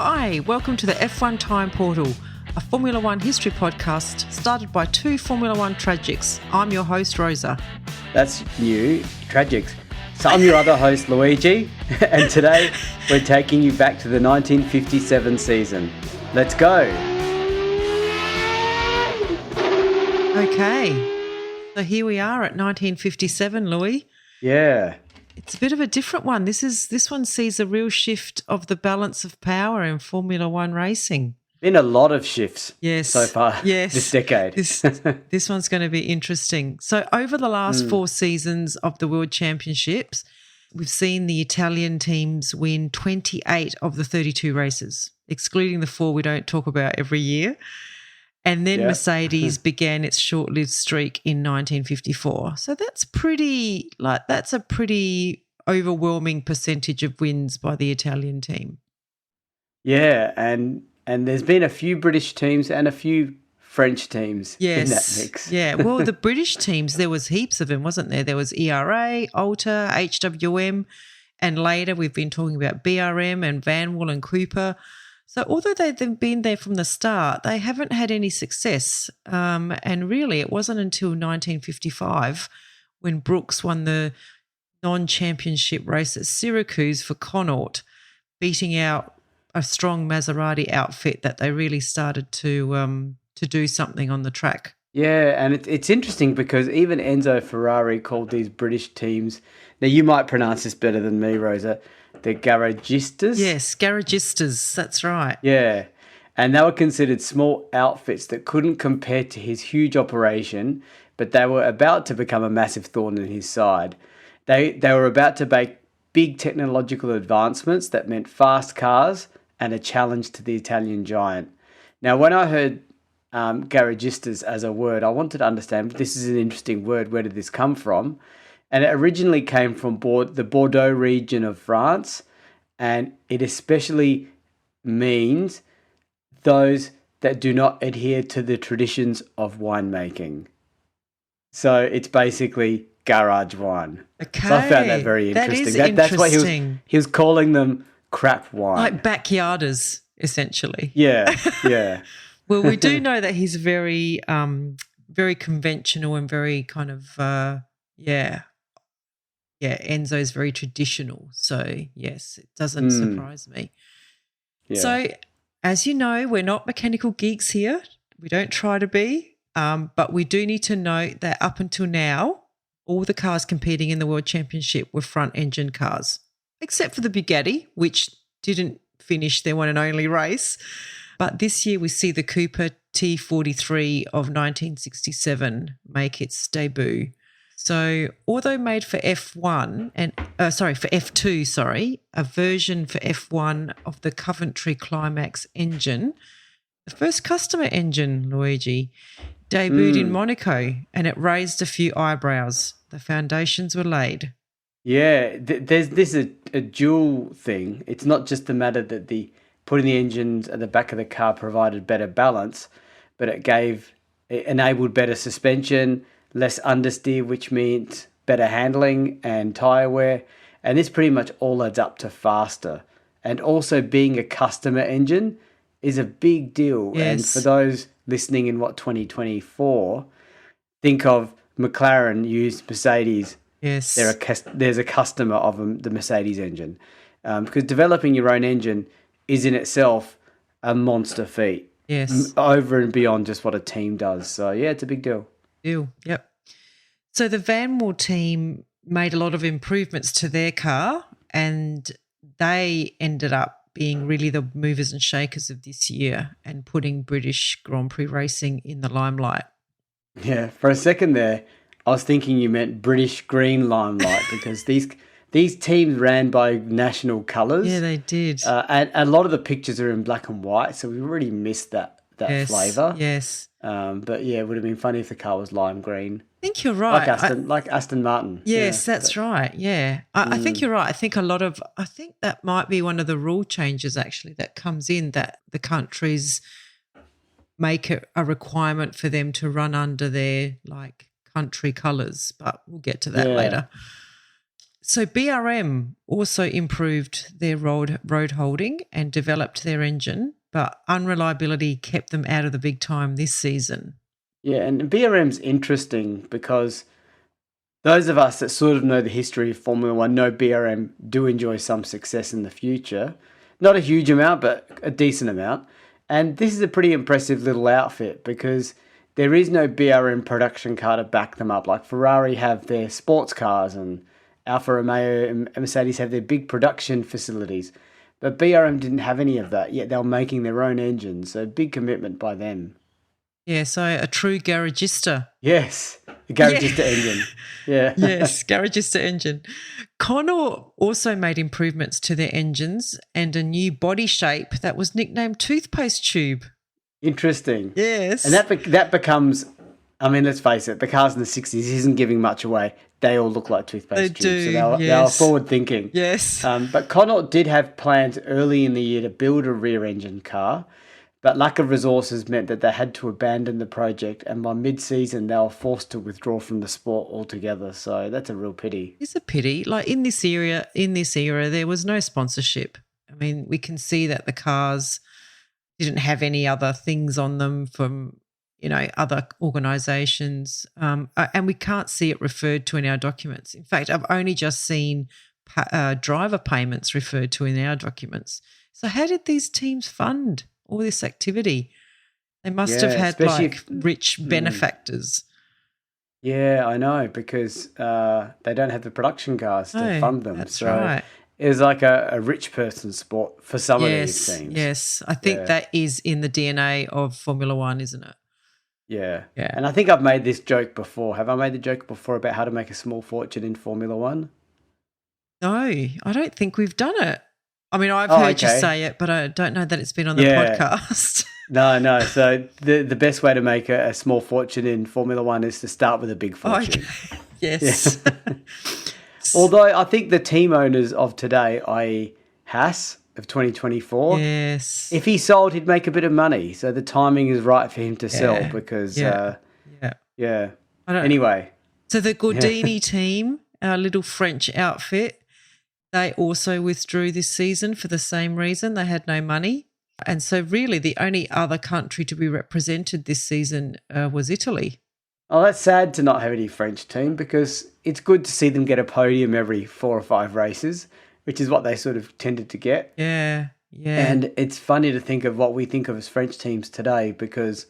Hi, welcome to the F1 Time Portal, a Formula One history podcast started by two Formula One tragics. I'm your host, Rosa. That's new, tragics. So I'm your other host, Luigi, and today we're taking you back to the 1957 season. Let's go. Okay, so here we are at 1957, Louis. Yeah. It's a bit of a different one. This one sees a real shift of the balance of power in Formula One racing. Been a lot of shifts so far this decade. This one's going to be interesting. So over the last four seasons of the World Championships, we've seen the Italian teams win 28 of the 32 races, excluding the four we don't talk about every year. And then Mercedes began its short-lived streak in 1954. So that's a pretty overwhelming percentage of wins by the Italian team. Yeah, and there's been a few British teams and a few French teams in that mix. Yeah, well, the British teams, there was heaps of them, wasn't there? There was ERA, Alta, HWM, and later we've been talking about BRM and Vanwall and Cooper. So although they've been there from the start, they haven't had any success. And really it wasn't until 1955 when Brooks won the non-championship race at Syracuse for Connaught, beating out a strong Maserati outfit, that they really started to do something on the track. Yeah, and it's interesting because even Enzo Ferrari called these British teams, now you might pronounce this better than me, Rosa, the Garagistas? Yes, Garagistas, that's right. Yeah, and they were considered small outfits that couldn't compare to his huge operation, but they were about to become a massive thorn in his side. They were about to make big technological advancements that meant fast cars and a challenge to the Italian giant. Now, when I heard Garagistas as a word, I wanted to understand, this is an interesting word, where did this come from? And it originally came from the Bordeaux region of France, and it especially means those that do not adhere to the traditions of winemaking. So it's basically garage wine. Okay. So I found that very interesting. That is interesting. That's why he was calling them crap wine. Like backyarders, essentially. Yeah, yeah. Well, we do know that he's very, very conventional and very kind of, Enzo's very traditional. So, yes, it doesn't surprise me. Yeah. So, as you know, we're not mechanical geeks here. We don't try to be. But we do need to note that up until now, all the cars competing in the World Championship were front-engine cars, except for the Bugatti, which didn't finish their one and only race. But this year we see the Cooper T43 of 1967 make its debut. So although made for F1 for F2, a version for F1 of the Coventry Climax engine, the first customer engine, Luigi, debuted in Monaco, and it raised a few eyebrows. The foundations were laid. Yeah, there's a dual thing. It's not just the matter that putting the engines at the back of the car provided better balance, but it enabled better suspension, less understeer, which means better handling and tyre wear. And this pretty much all adds up to faster. And also being a customer engine is a big deal. Yes. And for those listening in 2024, think of McLaren used Mercedes. Yes. There's a customer of the Mercedes engine. Because developing your own engine is in itself a monster feat. Yes. Over and beyond just what a team does. So, yeah, it's a big deal. Yep. So the Vanwall team made a lot of improvements to their car, and they ended up being really the movers and shakers of this year and putting British Grand Prix racing in the limelight. Yeah, for a second there, I was thinking you meant British green limelight because these teams ran by national colours. Yeah, they did. And a lot of the pictures are in black and white, so we really missed that flavour. Yes. But yeah, it would have been funny if the car was lime green. I think you're right. Like Aston Martin. Yes, that's right. Yeah. I think you're right. I think that might be one of the rule changes actually that comes in, that the countries make it a requirement for them to run under their country colours, but we'll get to that later. So BRM also improved their road holding and developed their engine, but unreliability kept them out of the big time this season. Yeah, and BRM's interesting because those of us that sort of know the history of Formula One know BRM do enjoy some success in the future. Not a huge amount, but a decent amount. And this is a pretty impressive little outfit because there is no BRM production car to back them up. Like Ferrari have their sports cars and Alfa Romeo and Mercedes have their big production facilities. But BRM didn't have any of that, yet they were making their own engines. So big commitment by them. Yeah, so a true garagista. Yes, a garagista engine. Yeah. Yes, garagista engine. Connor also made improvements to their engines and a new body shape that was nicknamed toothpaste tube. Interesting. Yes. And that becomes, I mean, let's face it, the cars in the 60s isn't giving much away. They all look like toothpaste tubes. So they were forward thinking. Yes. But Connaught did have plans early in the year to build a rear engine car, but lack of resources meant that they had to abandon the project, and by mid-season they were forced to withdraw from the sport altogether. So that's a real pity. It's a pity. Like in this era, there was no sponsorship. I mean, we can see that the cars didn't have any other things on them from, other organisations, and we can't see it referred to in our documents. In fact, I've only just seen driver payments referred to in our documents. So how did these teams fund all this activity? They must have had rich benefactors. Yeah, I know, because they don't have the production cars to fund them. That's right. It was like a rich person sport for some of these teams. Yes, I think that is in the DNA of Formula One, isn't it? Yeah. And I think I've made this joke before. Have I made the joke before about how to make a small fortune in Formula One? No, I don't think we've done it. I mean, I've heard you say it, but I don't know that it's been on the podcast. No. So the best way to make a small fortune in Formula One is to start with a big fortune. Okay. Yes. Yeah. Although I think the team owners of today, i.e. Haas of 2024, if he sold, he'd make a bit of money. So the timing is right for him to sell because, Anyway. So the Gordini team, our little French outfit, they also withdrew this season for the same reason. They had no money. And so really the only other country to be represented this season was Italy. Oh, that's sad to not have any French team because it's good to see them get a podium every 4 or 5 races, which is what they sort of tended to get. Yeah. And it's funny to think of what we think of as French teams today because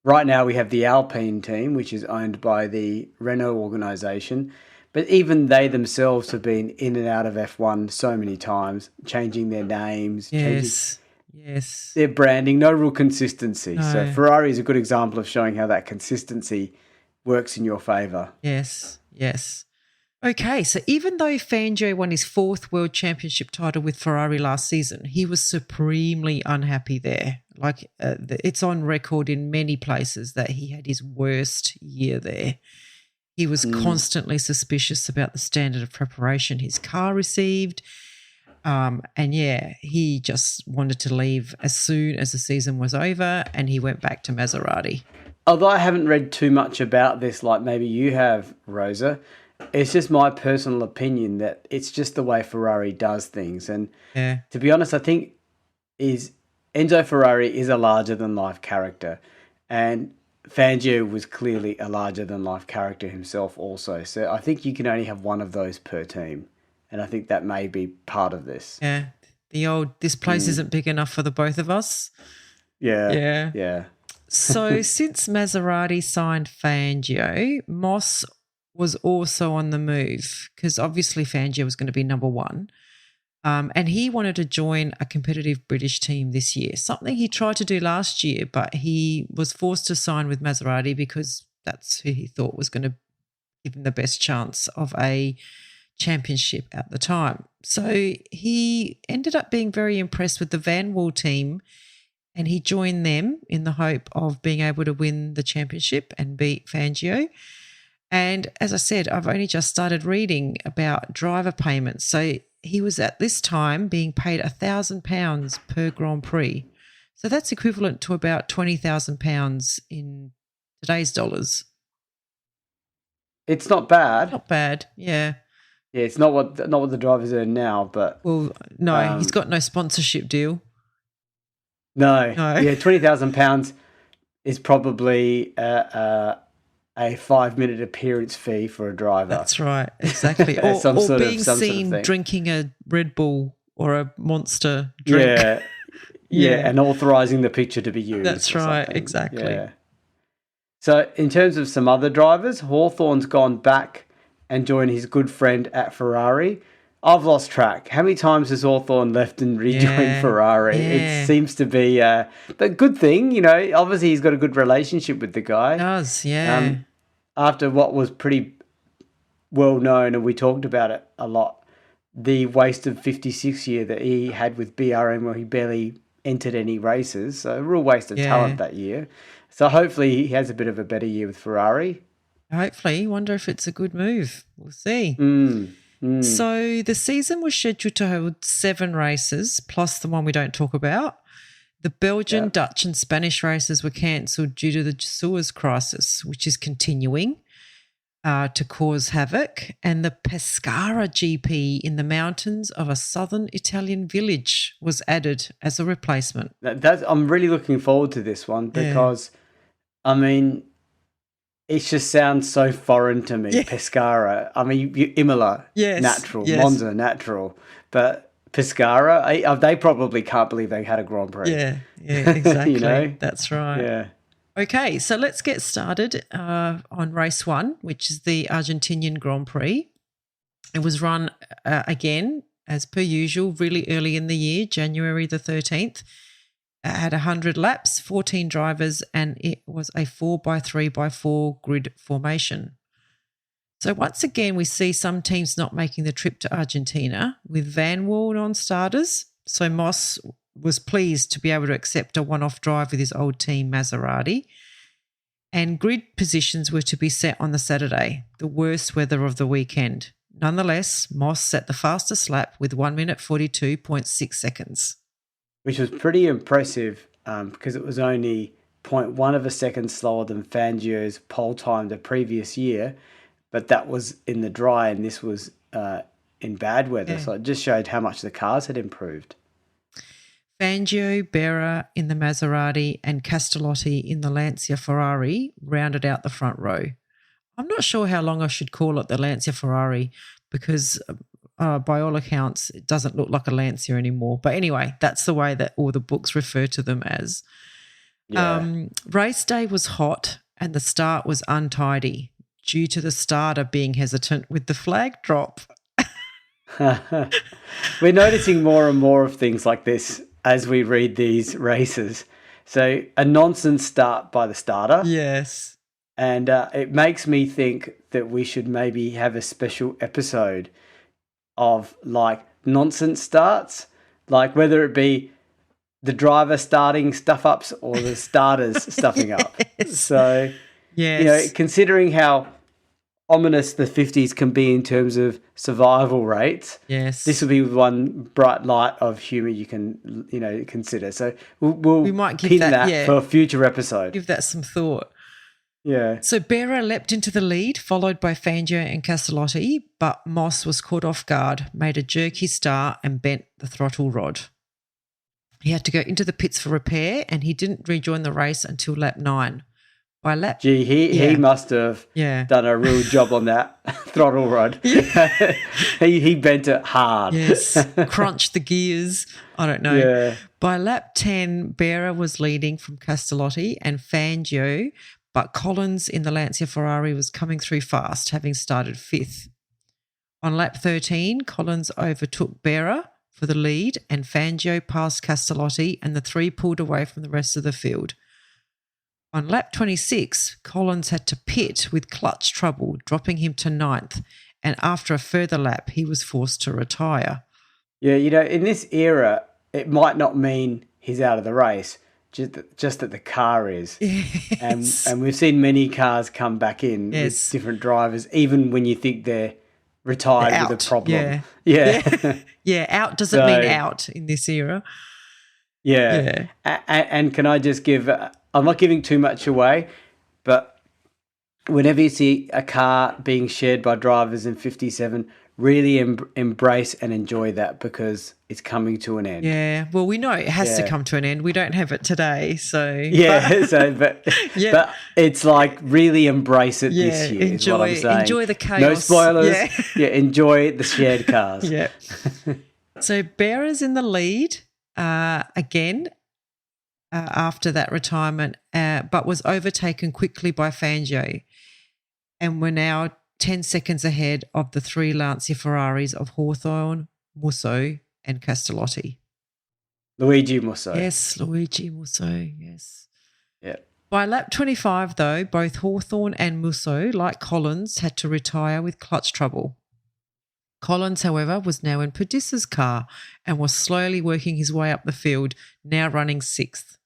right now we have the Alpine team, which is owned by the Renault organisation. But even they themselves have been in and out of F1 so many times, changing their names, changing their branding, no real consistency. No. So Ferrari is a good example of showing how that consistency works in your favour. Yes. Okay, so even though Fangio won his 4th World Championship title with Ferrari last season, he was supremely unhappy there. Like it's on record in many places that he had his worst year there. He was constantly suspicious about the standard of preparation his car received. He just wanted to leave as soon as the season was over and he went back to Maserati. Although I haven't read too much about this like maybe you have, Rosa, it's just my personal opinion that it's just the way Ferrari does things. And to be honest, I think Enzo Ferrari is a larger-than-life character. And Fangio was clearly a larger-than-life character himself also. So I think you can only have one of those per team. And I think that may be part of this. Yeah. This place isn't big enough for the both of us. Yeah. So since Maserati signed Fangio, Moss was also on the move because obviously Fangio was going to be number 1. And he wanted to join a competitive British team this year, something he tried to do last year, but he was forced to sign with Maserati because that's who he thought was going to give him the best chance of a championship at the time. So he ended up being very impressed with the Van Wall team and he joined them in the hope of being able to win the championship and beat Fangio. And as I said, I've only just started reading about driver payments. So he was at this time being paid £1,000 per Grand Prix. So that's equivalent to about £20,000 in today's dollars. It's not bad. Not bad, yeah. Yeah, it's not what the drivers earn now, but Well, no, he's got no sponsorship deal. no. No. Yeah, £20,000 is probably a 5-minute appearance fee for a driver. That's right, exactly. or being seen drinking a Red Bull or a Monster drink. Yeah, and authorising the picture to be used. That's right, exactly. Yeah. So in terms of some other drivers, Hawthorne's gone back and joined his good friend at Ferrari. I've lost track. How many times has Hawthorne left and rejoined Ferrari? Yeah. It seems to be but good thing, you know, obviously he's got a good relationship with the guy. He does, yeah. After what was pretty well known, and we talked about it a lot, the waste of 56 year that he had with BRM where he barely entered any races. So a real waste of talent that year. So hopefully he has a bit of a better year with Ferrari. Hopefully. Wonder if it's a good move. We'll see. So the season was scheduled to hold 7 races, plus the one we don't talk about. The Belgian, Dutch and Spanish races were cancelled due to the Suez crisis, which is continuing to cause havoc, and the Pescara GP in the mountains of a southern Italian village was added as a replacement. I'm really looking forward to this one because, I mean, it just sounds so foreign to me, Pescara. I mean, Imola, natural, Monza, natural, but Pescara, they probably can't believe they had a Grand Prix. Yeah, exactly. You know? That's right. Yeah. Okay, so let's get started on race 1, which is the Argentinian Grand Prix. It was run again, as per usual, really early in the year, January the 13th. It had 100 laps, 14 drivers, and it was a 4x3x4 grid formation. So once again, we see some teams not making the trip to Argentina with Van Wall on starters. So Moss was pleased to be able to accept a one-off drive with his old team Maserati. And grid positions were to be set on the Saturday, the worst weather of the weekend. Nonetheless, Moss set the fastest lap with 1 minute 42.6 seconds. Which was pretty impressive because it was only 0.1 of a second slower than Fangio's pole time the previous year, but that was in the dry and this was in bad weather. So it just showed how much the cars had improved. Fangio, Berra in the Maserati and Castellotti in the Lancia Ferrari rounded out the front row. I'm not sure how long I should call it the Lancia Ferrari because by all accounts it doesn't look like a Lancia anymore. But anyway, that's the way that all the books refer to them as. Race day was hot and the start was untidy due to the starter being hesitant with the flag drop. We're noticing more and more of things like this as we read these races. So a nonsense start by the starter. Yes. And it makes me think that we should maybe have a special episode of like nonsense starts, like whether it be the driver starting stuff-ups or the starters stuffing up. So, you know, considering how ominous the 50s can be in terms of survival rates, this will be one bright light of humour you can, you know, consider. So we might pin that for a future episode. Give that some thought. Yeah. So Berra leapt into the lead, followed by Fangio and Castellotti, but Moss was caught off guard, made a jerky start and bent the throttle rod. He had to go into the pits for repair and he didn't rejoin the race until lap 9. By lap... he must have done a real job on that throttle rod. He bent it hard. Yes, crunched the gears. I don't know. Yeah. By lap 10, Berra was leading from Castellotti and Fangio, but Collins in the Lancia Ferrari was coming through fast, having started 5th. On lap 13, Collins overtook Berra for the lead and Fangio passed Castellotti and the three pulled away from the rest of the field. On lap 26, Collins had to pit with clutch trouble, dropping him to 9th, and after a further lap, he was forced to retire. Yeah, you know, in this era, it might not mean he's out of the race, just that the car is. Yes. And we've seen many cars come back in with different drivers, even when you think they're retired with a problem. Yeah, out doesn't mean out in this era. Yeah. And can I just give... I'm not giving too much away, but whenever you see a car being shared by drivers in 57, really embrace and enjoy that because it's coming to an end. Yeah. Well, we know it has to come to an end. We don't have it today, so yeah. But it's like really embrace it this year. Is what I'm saying. Enjoy the chaos. No spoilers. Yeah. Enjoy the shared cars. Yeah. So Bera's in the lead again after that retirement, but was overtaken quickly by Fangio, and we're now 10 seconds ahead of the 3 Lancia Ferraris of Hawthorn, Musso and Castellotti. Luigi Musso. Yes, Luigi Musso, yes. Yeah. By lap 25, though, both Hawthorn and Musso, like Collins, had to retire with clutch trouble. Collins, however, was now in Perdissa's car and was slowly working his way up the field, now running 6th.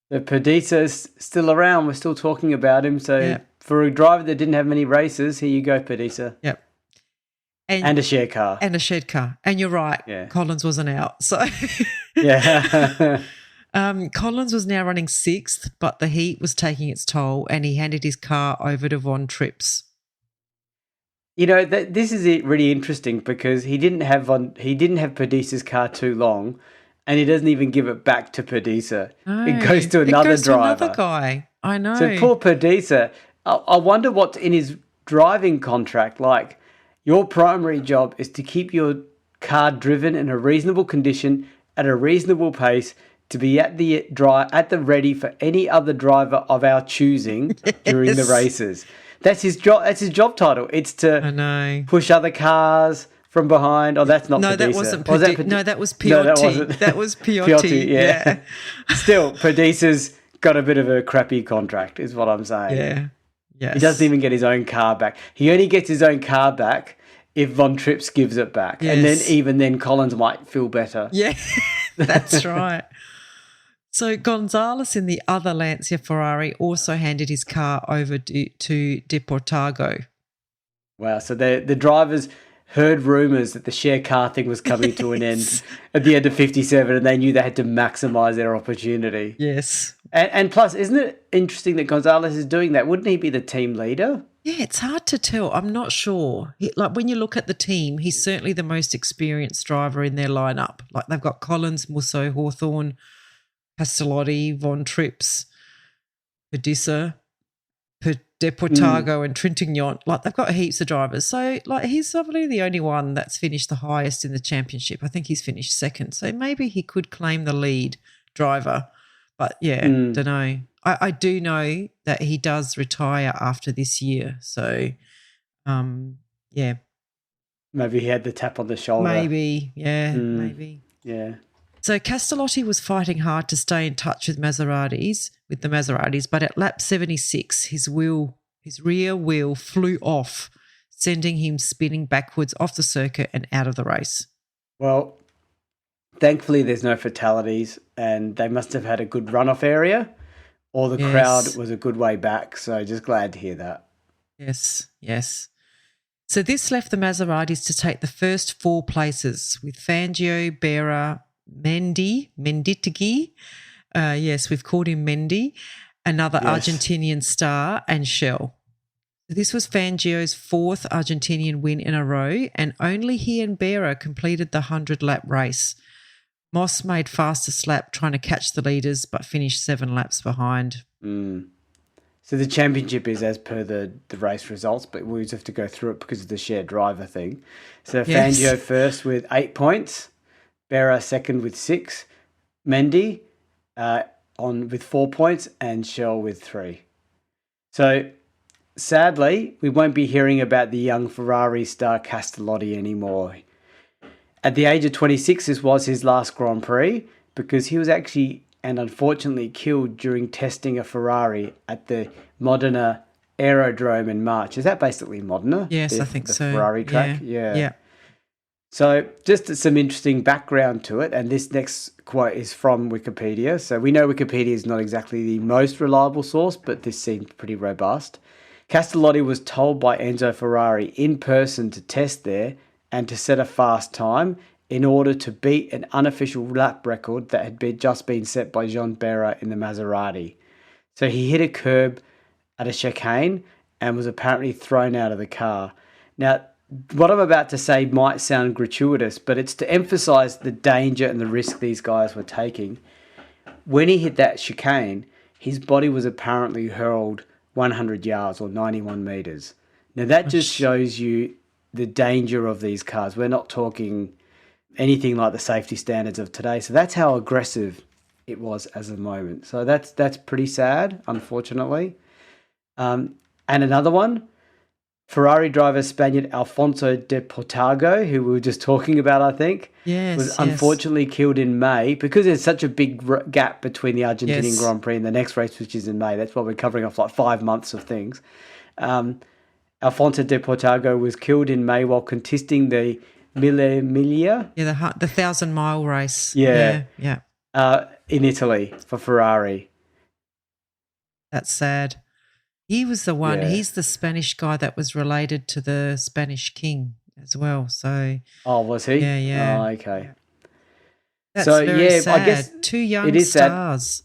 The Perdissa's still around. We're still talking about him, so... For a driver that didn't have many races, here you go, Perdissa. Yep. And a shared car. And a shared car. And you're right, Collins wasn't out. So yeah. Collins was now running 6th, but the heat was taking its toll and he handed his car over to Von Trips. You know, this is really interesting because he didn't have Perdissa's car too long and he doesn't even give it back to Perdissa. No, it goes to another driver. To another guy. I know. So poor Perdissa... I wonder what's in his driving contract. Like, your primary job is to keep your car driven in a reasonable condition at a reasonable pace to be at the ready for any other driver of our choosing during the races. That's his job. That's his job title. It's to push other cars from behind. Oh, that's not. No, Perdissa. that wasn't. No, that was Piotti. No, that wasn't. That was Piotti. Yeah. Still, Perdissa's got a bit of a crappy contract, is what I'm saying. Yeah. Yes. He doesn't even get his own car back. He only gets his own car back if Von Trips gives it back. Yes. And then even then Collins might feel better. Yeah, that's right. So Gonzalez in the other Lancia Ferrari also handed his car over to Deportago. Wow, so the drivers heard rumours that the share car thing was coming to an end at the end of 57 and they knew they had to maximise their opportunity. Yes. And plus, isn't it interesting that Gonzalez is doing that? Wouldn't he be the team leader? Yeah, it's hard to tell. I'm not sure. Like when you look at the team, he's certainly the most experienced driver in their lineup. Like they've got Collins, Musso, Hawthorn, Castellotti, Von Trips, Perdissa, Deportago and Trintignant. Like they've got heaps of drivers. So like he's probably the only one that's finished the highest in the championship. I think he's finished 2nd. So maybe he could claim the lead driver. But yeah, don't know. I do know that he does retire after this year. So, yeah. Maybe he had the tap on the shoulder. Maybe, yeah, maybe. Yeah. So Castellotti was fighting hard to stay in touch with the Maseratis, but at lap 76, his rear wheel flew off, sending him spinning backwards off the circuit and out of the race. Well, thankfully there's no fatalities and they must have had a good runoff area or the crowd was a good way back. So just glad to hear that. Yes, yes. So this left the Maseratis to take the first 4 places with Fangio, Bera, Menditegui. Yes, we've called him Mendy, another Argentinian star, and Shell. This was Fangio's 4th Argentinian win in a row, and only he and Bera completed the 100-lap race. Moss made fastest lap trying to catch the leaders, but finished 7 laps behind. So the championship is as per the race results, but we just have to go through it because of the shared driver thing. So Fangio first with 8 points, Bera 2nd with 6, Mendy with 4 points, and Shell with 3. So sadly, we won't be hearing about the young Ferrari star Castellotti anymore. At the age of 26, this was his last Grand Prix because he was actually and unfortunately killed during testing a Ferrari at the Modena Aerodrome in March. Is that basically Modena? Yes, I think the so. Ferrari track? Yeah. So just some interesting background to it, and this next quote is from Wikipedia. So we know Wikipedia is not exactly the most reliable source, but this seemed pretty robust. Castellotti was told by Enzo Ferrari in person to test there and to set a fast time in order to beat an unofficial lap record that had just been set by Jean Bera in the Maserati. So he hit a curb at a chicane and was apparently thrown out of the car. Now, what I'm about to say might sound gratuitous, but it's to emphasize the danger and the risk these guys were taking. When he hit that chicane, his body was apparently hurled 100 yards or 91 meters. Now, that just shows you the danger of these cars. We're not talking anything like the safety standards of today. So that's how aggressive it was as a moment. So that's pretty sad, unfortunately. And another one, Ferrari driver Spaniard Alfonso de Portago, who we were just talking about, I think, was unfortunately killed in May because there's such a big gap between the Argentinian Grand Prix and the next race, which is in May. That's why we're covering off like 5 months of things. Alfonso de Portago was killed in May while contesting the Mille Miglia. Yeah, the 1,000-mile race. Yeah. Yeah. In Italy for Ferrari. That's sad. He was the one. Yeah. He's the Spanish guy that was related to the Spanish king as well. So. Oh, was he? Yeah. Oh, okay. That's very sad. I guess 2 young stars. Sad.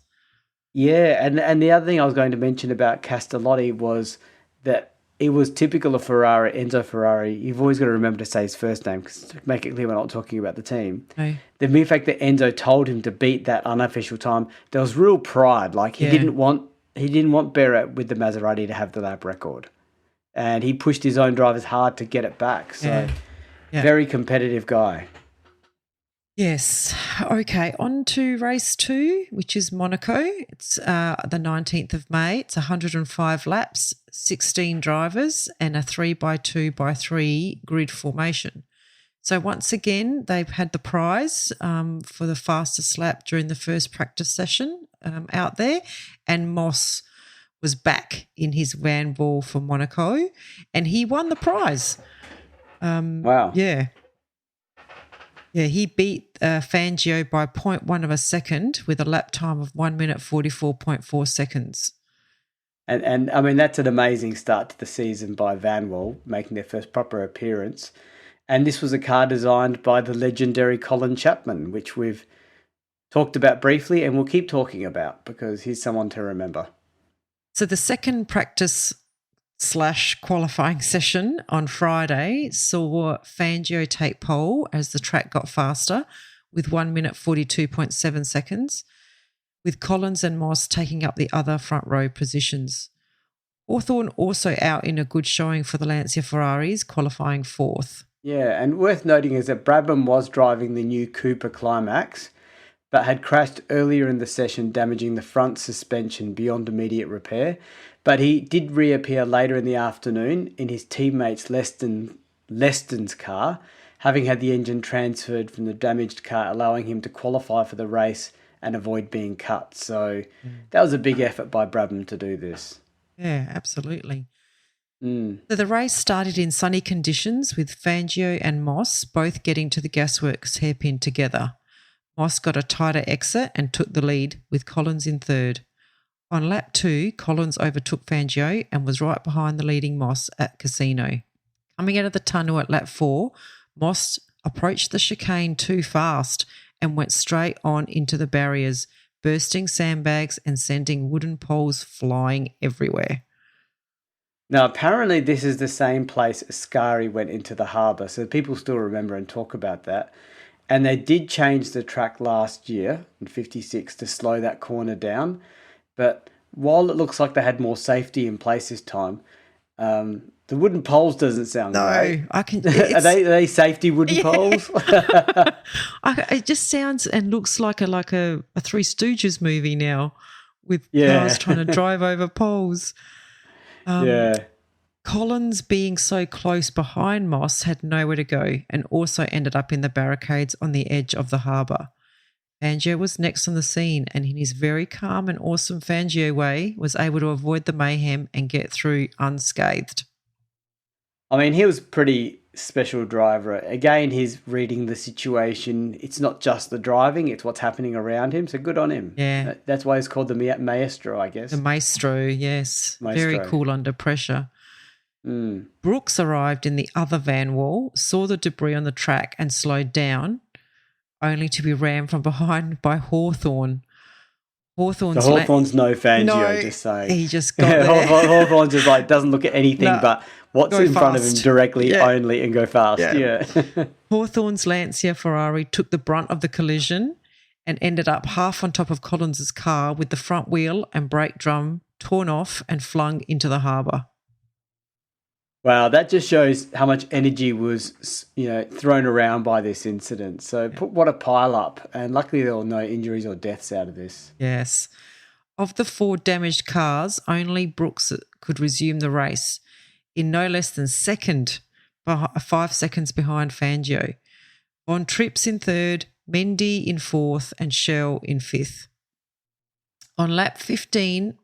Yeah, and the other thing I was going to mention about Castellotti was that it was typical of Ferrari, Enzo Ferrari. You've always got to remember to say his first name because to make it clear we're not talking about the team. No. The mere fact that Enzo told him to beat that unofficial time, there was real pride. Like he didn't want Barrett with the Maserati to have the lap record. And he pushed his own drivers hard to get it back. So very competitive guy. Yes. Okay, on to race 2, which is Monaco. It's the 19th of May. It's 105 laps, 16 drivers, and a 3x2x3 grid formation. So once again, they've had the prize for the fastest lap during the first practice session out there, and Moss was back in his Vanwall for Monaco, and he won the prize. Wow. Yeah. Yeah, he beat Fangio by 0.1 of a second with a lap time of 1 minute 44.4 seconds. And I mean, that's an amazing start to the season by Vanwall, making their first proper appearance. And this was a car designed by the legendary Colin Chapman, which we've talked about briefly and we'll keep talking about because he's someone to remember. So the second practice / qualifying session on Friday saw Fangio take pole as the track got faster with 1 minute 42.7 seconds, with Collins and Moss taking up the other front row positions. Hawthorn also out in a good showing for the Lancia Ferraris, qualifying 4th. Yeah, and worth noting is that Brabham was driving the new Cooper Climax, but had crashed earlier in the session, damaging the front suspension beyond immediate repair. But he did reappear later in the afternoon in his teammate's Leston's car, having had the engine transferred from the damaged car, allowing him to qualify for the race and avoid being cut. So that was a big effort by Brabham to do this. Yeah, absolutely. So the race started in sunny conditions with Fangio and Moss both getting to the gasworks hairpin together. Moss got a tighter exit and took the lead with Collins in 3rd. On lap 2, Collins overtook Fangio and was right behind the leading Moss at Casino. Coming out of the tunnel at lap 4, Moss approached the chicane too fast and went straight on into the barriers, bursting sandbags and sending wooden poles flying everywhere. Now, apparently this is the same place Ascari went into the harbour, so people still remember and talk about that. And they did change the track last year in 56 to slow that corner down. But while it looks like they had more safety in place this time, the wooden poles doesn't sound great. No, I can. Are they safety wooden poles? It just sounds and looks like a Three Stooges movie now, with cars trying to drive over poles. Collins, being so close behind Moss, had nowhere to go and also ended up in the barricades on the edge of the harbour. Fangio was next on the scene and in his very calm and awesome Fangio way was able to avoid the mayhem and get through unscathed. I mean, he was a pretty special driver. Again, he's reading the situation. It's not just the driving, it's what's happening around him. So good on him. Yeah. That's why he's called the Maestro, I guess. The Maestro, yes. Very cool under pressure. Brooks arrived in the other Vanwall, saw the debris on the track and slowed down, only to be rammed from behind by Hawthorn. So Hawthorne's no Fangio, just saying. He just got there. Hawthorne just like doesn't look at anything but what's in front of him directly only and go fast. Yeah. Hawthorne's Lancia Ferrari took the brunt of the collision and ended up half on top of Collins's car with the front wheel and brake drum torn off and flung into the harbour. Wow, that just shows how much energy was, thrown around by this incident. So what a pile up. And luckily there were no injuries or deaths out of this. Yes. Of the 4 damaged cars, only Brooks could resume the race in no less than 5 seconds behind Fangio. Von Trips in 3rd, Mendy in 4th and Schell in 5th. On lap 15,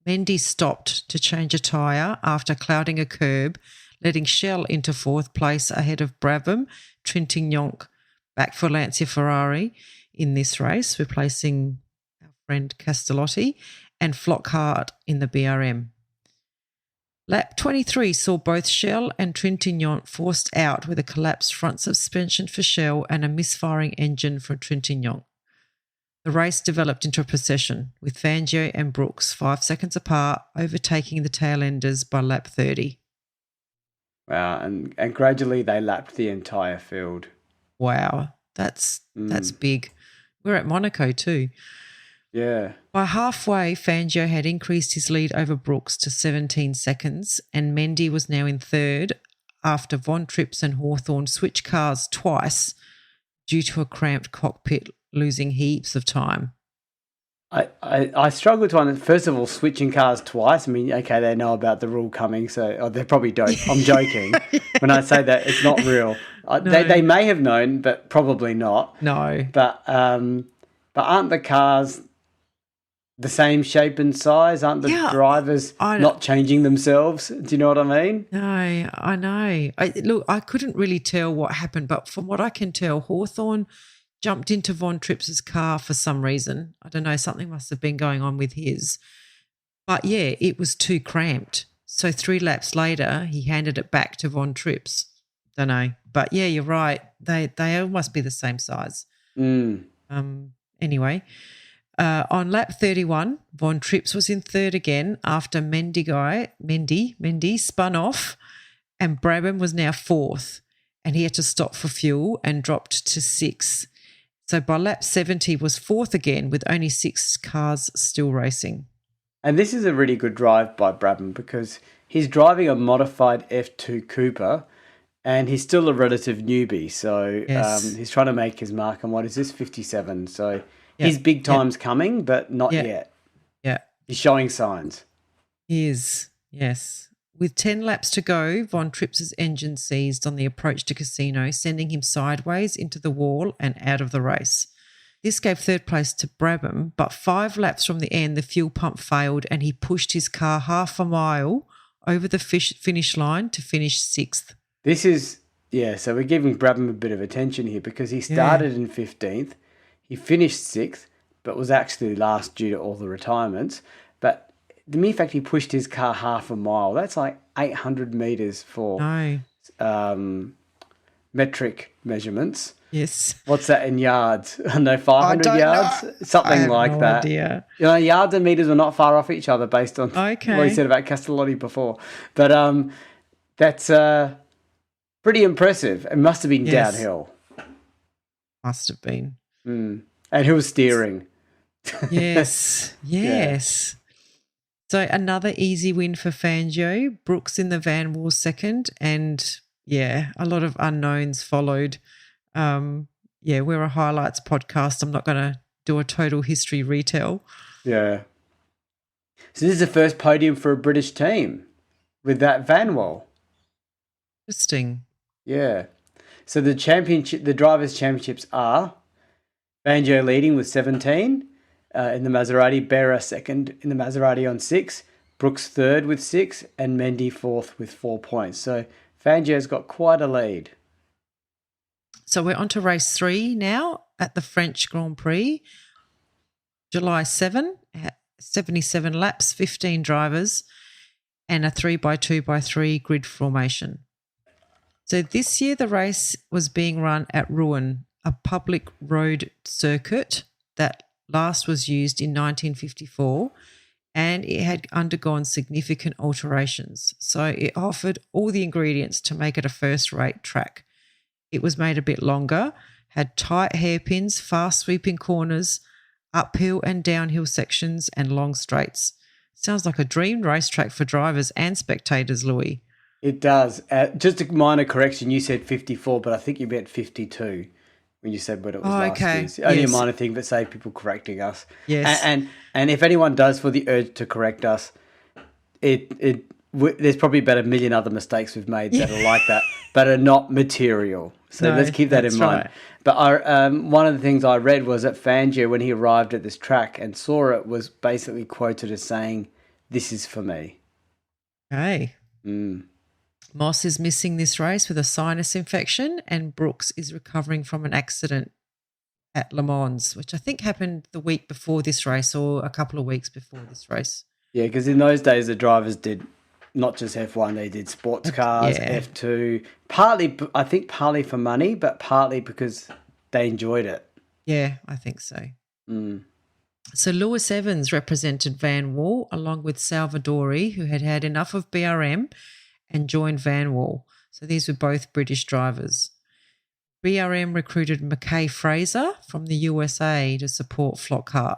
Mendy stopped to change a tyre after clouding a curb, letting Schell into 4th place ahead of Brabham, Trintignant back for Lancia Ferrari in this race, replacing our friend Castellotti, and Flockhart in the BRM. Lap 23 saw both Schell and Trintignant forced out with a collapsed front suspension for Schell and a misfiring engine for Trintignant. The race developed into a procession, with Fangio and Brooks 5 seconds apart, overtaking the tail-enders by lap 30. Wow, and gradually they lapped the entire field. Wow, that's big. We're at Monaco too. Yeah. By halfway, Fangio had increased his lead over Brooks to 17 seconds, and Mendy was now in 3rd after Von Trips and Hawthorne switched cars twice due to a cramped cockpit, losing heaps of time. I struggle to understand. First of all, switching cars twice. I mean, okay, they know about the rule coming, so they probably don't. I'm joking. When I say that, it's not real. No. They may have known, but probably not. No. But aren't the cars the same shape and size? Aren't the drivers not changing themselves? Do you know what I mean? No, I know. I couldn't really tell what happened, but from what I can tell, Hawthorne jumped into Von Trips' car for some reason. I don't know, something must have been going on with his. But, yeah, it was too cramped. So 3 laps later, he handed it back to Von Trips. Don't know. But, yeah, you're right. They all must be the same size. Anyway, on lap 31, Von Trips was in 3rd again after Mendy spun off, and Brabham was now 4th, and he had to stop for fuel and dropped to 6th. So by lap 70 was 4th again with only 6 cars still racing. And this is a really good drive by Brabham because he's driving a modified F2 Cooper and he's still a relative newbie. So he's trying to make his mark on, what is this, 57. So his big time's coming, but not yet. Yeah. He's showing signs. He is, yes. With 10 laps to go, Von Trips' engine seized on the approach to Casino, sending him sideways into the wall and out of the race. This gave 3rd place to Brabham, but 5 laps from the end, the fuel pump failed and he pushed his car half a mile over the finish line to finish 6th. This is, so we're giving Brabham a bit of attention here because he started in 15th, he finished 6th, but was actually last due to all the retirements. But the mere fact he pushed his car half a mile, that's like 800 metres for metric metric Yes. What's that in yards? I know, 500 yards? Know. Something like that. Idea. Yards and metres are not far off each other based on what he said about Castellotti before. But that's pretty impressive. It must have been downhill. Must have been. And who was steering? Yes. So another easy win for Fangio. Brooks in the van was 2nd, and a lot of unknowns followed. We're a highlights podcast. I'm not going to do a total history retell. Yeah. So this is the first podium for a British team with that van wall. Interesting. Yeah. So the drivers' championships are Fangio leading with 17. In the Maserati, Berra 2nd in the Maserati on 6, Brooks 3rd with 6, and Mendy 4th with 4 points. So Fangio's got quite a lead. So we're on to race 3 now at the French Grand Prix. July 7, 77 laps, 15 drivers, and a 3x2x3 grid formation. So this year the race was being run at Rouen, a public road circuit that last was used in 1954 and it had undergone significant alterations. So it offered all the ingredients to make it a first-rate track. It was made a bit longer, had tight hairpins, fast sweeping corners, uphill and downhill sections and long straights. Sounds like a dream racetrack for drivers and spectators, Louis. It does. Just a minor correction, you said 54, but I think you meant 52 when you said when it was last used. Only a minor thing, but save people correcting us. Yes. And if anyone does feel the urge to correct us, there's probably about a million other mistakes we've made that are like that, but are not material. So let's keep that in mind. Right. But one of the things I read was that Fangio, when he arrived at this track and saw it, was basically quoted as saying, "This is for me." Okay. Moss is missing this race with a sinus infection, and Brooks is recovering from an accident at Le Mans, which I think happened the week before this race or a couple of weeks before this race. Yeah, because in those days the drivers did not just F1, they did sports cars, F2, partly for money, but partly because they enjoyed it. Yeah, I think so. So Lewis Evans represented Van Wall along with Salvadori, who had had enough of BRM and joined Van Wall. So these were both British drivers. BRM recruited Mackay Fraser from the USA to support Flockhart.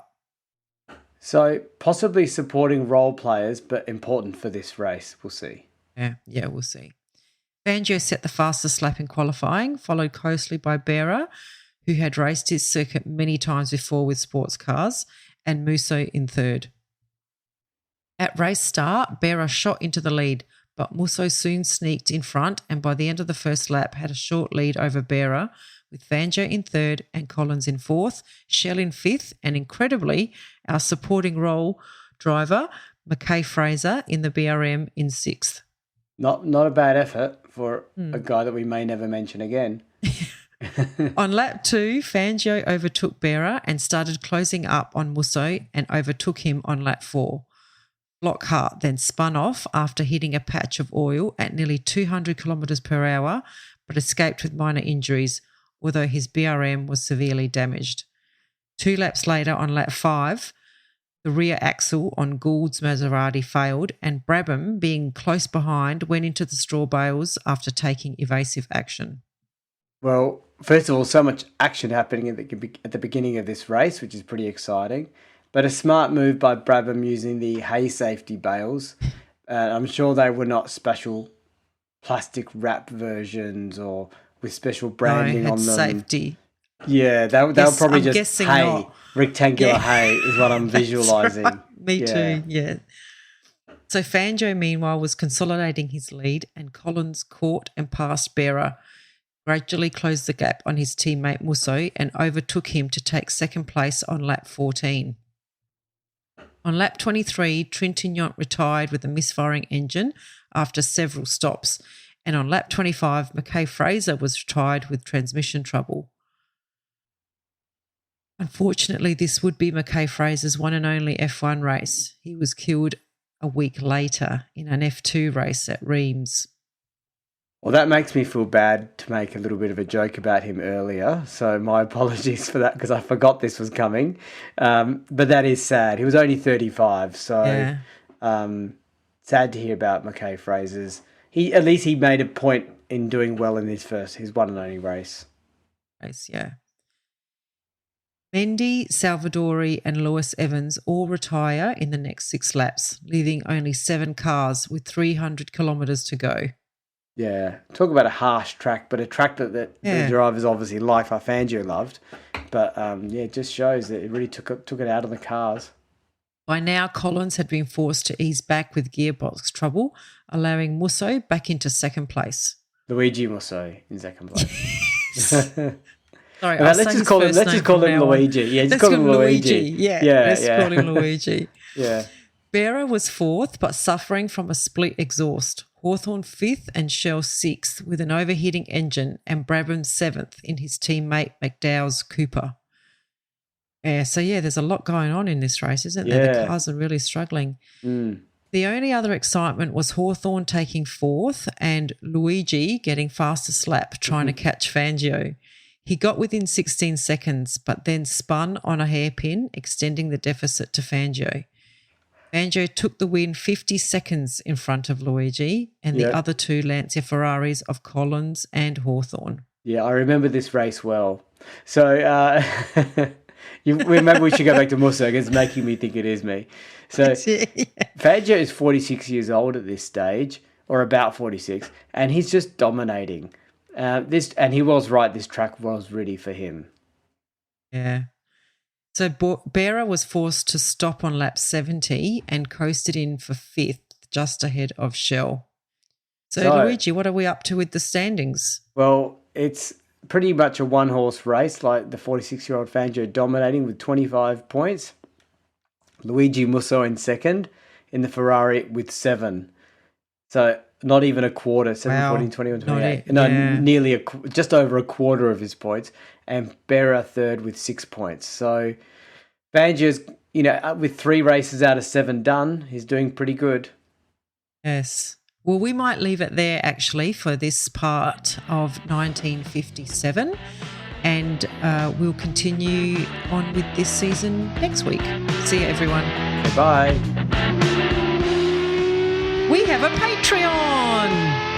So possibly supporting role players, but important for this race. We'll see. Yeah, we'll see. Fangio set the fastest lap in qualifying, followed closely by Berra, who had raced his circuit many times before with sports cars, and Musso in third. At race start, Berra shot into the lead, but Musso soon sneaked in front and by the end of the first lap had a short lead over Berra, with Fangio in third and Collins in fourth, Shell in fifth, and incredibly, our supporting role driver, Mackay Fraser, in the BRM in sixth. Not a bad effort for a guy that we may never mention again. On lap 2, Fangio overtook Berra and started closing up on Musso and overtook him on lap 4. Flockhart then spun off after hitting a patch of oil at nearly 200 kilometres per hour, but escaped with minor injuries, although his BRM was severely damaged. 2 laps later, on lap 5, the rear axle on Gould's Maserati failed and Brabham, being close behind, went into the straw bales after taking evasive action. Well, first of all, so much action happening at the beginning of this race, which is pretty exciting. But a smart move by Brabham using the hay safety bales. I'm sure they were not special plastic wrap versions or with special branding on them. Safety. Yeah, they were probably just hay, not. Rectangular hay is what I'm visualising. Right. Me too, yeah. So Fangio, meanwhile, was consolidating his lead and Collins caught and passed Berra, gradually closed the gap on his teammate Musso and overtook him to take second place on lap 14. On lap 23, Trintignant retired with a misfiring engine after several stops, and on lap 25, Mackay Fraser was retired with transmission trouble. Unfortunately, this would be Mackay Fraser's one and only F1 race. He was killed a week later in an F2 race at Reims. Well, that makes me feel bad to make a little bit of a joke about him earlier, so my apologies for that because I forgot this was coming. But that is sad. He was only 35, so sad to hear about Mackay Fraser's. At least he made a point in doing well in his one and only race. Yeah. Mendy, Salvadori and Lewis Evans all retire in the next 6 laps, leaving only 7 cars with 300 kilometres to go. Yeah, talk about a harsh track, but a track that the drivers obviously like Fangio loved. But it just shows that it really took it out of the cars. By now, Collins had been forced to ease back with gearbox trouble, allowing Musso back into second place. Luigi Musso in second place. Sorry, let's just call him Luigi. Yeah, just call him Luigi. Let's call him Luigi. Yeah. Berra was 4th, but suffering from a split exhaust. Hawthorne 5th and Shell 6th with an overheating engine, and Brabham 7th in his teammate McDowell's Cooper. There's a lot going on in this race, isn't there? The cars are really struggling. The only other excitement was Hawthorne taking 4th and Luigi getting fastest lap trying to catch Fangio. He got within 16 seconds, but then spun on a hairpin, extending the deficit to Fangio. Fangio took the win 50 seconds in front of Luigi and the other two Lancia Ferraris of Collins and Hawthorn. Yeah, I remember this race well. So maybe we should go back to Musso. It's making me think it is me. So Fangio is 46 years old at this stage, or about 46, and he's just dominating. And he was right, this track was ready for him. Yeah. So Berra was forced to stop on lap 70 and coasted in for 5th, just ahead of Shell. So Luigi, what are we up to with the standings? Well, it's pretty much a one-horse race, like the 46-year-old Fangio dominating with 25 points. Luigi Musso in second in the Ferrari with 7. So not even a quarter, 7, 14, 21, 28. Nearly just over a quarter of his points. And Berra third with 6 points. So Fangio's, with 3 races out of 7 done, he's doing pretty good. Yes. Well, we might leave it there actually for this part of 1957, and we'll continue on with this season next week. See you, everyone. Bye. We have a Patreon!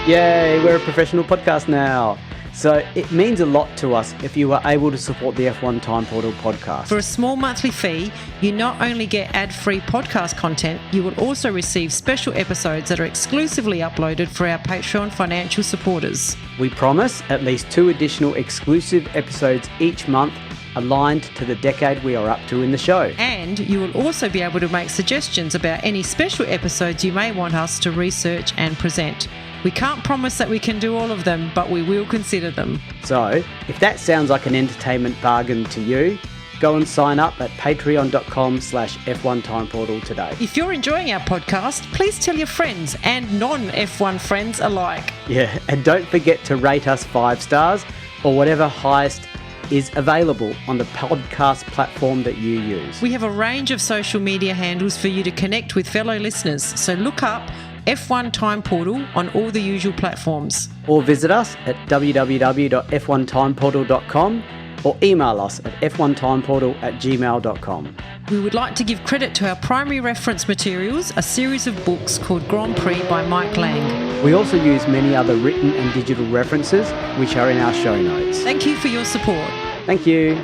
Yay, we're a professional podcast now. So it means a lot to us if you are able to support the F1 Time Portal podcast. For a small monthly fee, you not only get ad-free podcast content, you will also receive special episodes that are exclusively uploaded for our Patreon financial supporters. We promise at least 2 additional exclusive episodes each month aligned to the decade we are up to in the show. And you will also be able to make suggestions about any special episodes you may want us to research and present. We can't promise that we can do all of them, but we will consider them. So, if that sounds like an entertainment bargain to you, go and sign up at patreon.com/F1 Time Portal today. If you're enjoying our podcast, please tell your friends and non-F1 friends alike. Yeah, and don't forget to rate us 5 stars or whatever highest is available on the podcast platform that you use. We have a range of social media handles for you to connect with fellow listeners, so look up F1 Time Portal on all the usual platforms. Or visit us at www.f1timeportal.com or email us at f1timeportal@gmail.com. We would like to give credit to our primary reference materials, a series of books called Grand Prix by Mike Lang. We also use many other written and digital references, which are in our show notes. Thank you for your support. Thank you.